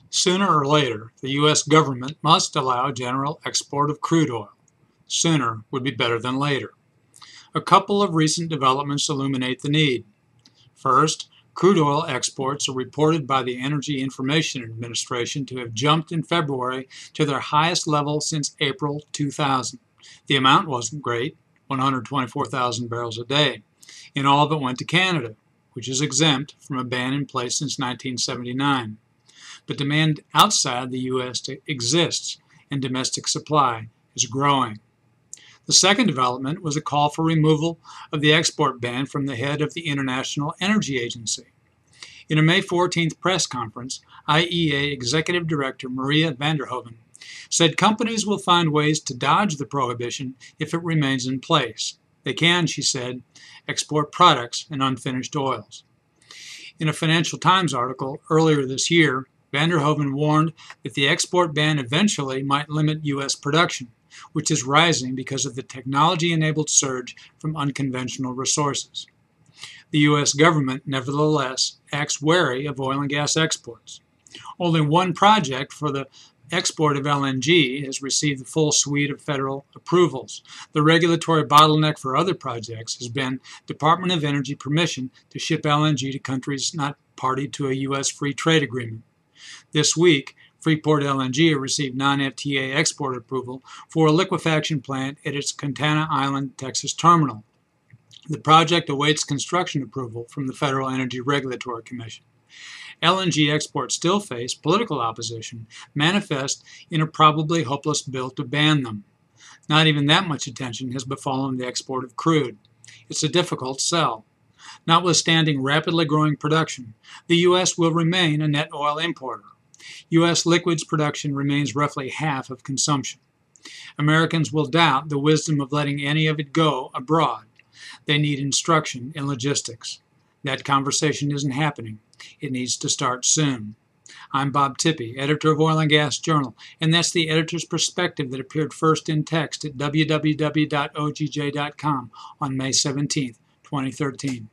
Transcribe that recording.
Sooner or later, the U.S. government must allow general export of crude oil. Sooner would be better than later. A couple of recent developments illuminate the need. First, crude oil exports are reported by the Energy Information Administration to have jumped in February to their highest level since April 2000. The amount wasn't great, 124,000 barrels a day, and all of it went to Canada, which is exempt from a ban in place since 1979. But demand outside the U.S. exists, and domestic supply is growing. The second development was a call for removal of the export ban from the head of the International Energy Agency. In a May 14th press conference, IEA Executive Director Maria van der Hoeven said companies will find ways to dodge the prohibition if it remains in place. They can, she said, export products and unfinished oils. In a Financial Times article earlier this year, van der Hoeven warned that the export ban eventually might limit U.S. production, which is rising because of the technology-enabled surge from unconventional resources. The U.S. government, nevertheless, acts wary of oil and gas exports. Only one project for the export of LNG has received the full suite of federal approvals. The regulatory bottleneck for other projects has been Department of Energy permission to ship LNG to countries not party to a U.S. free trade agreement. This week, Freeport LNG received non-FTA export approval for a liquefaction plant at its Contana Island, Texas terminal. The project awaits construction approval from the Federal Energy Regulatory Commission. LNG exports still face political opposition, manifest in a probably hopeless bill to ban them. Not even that much attention has befallen the export of crude. It's a difficult sell. Notwithstanding rapidly growing production, the U.S. will remain a net oil importer. U.S. liquids production remains roughly half of consumption. Americans will doubt the wisdom of letting any of it go abroad. They need instruction in logistics. That conversation isn't happening. It needs to start soon. I'm Bob Tippie, editor of Oil and Gas Journal, and that's the editor's perspective that appeared first in text at www.ogj.com on May 17, 2013.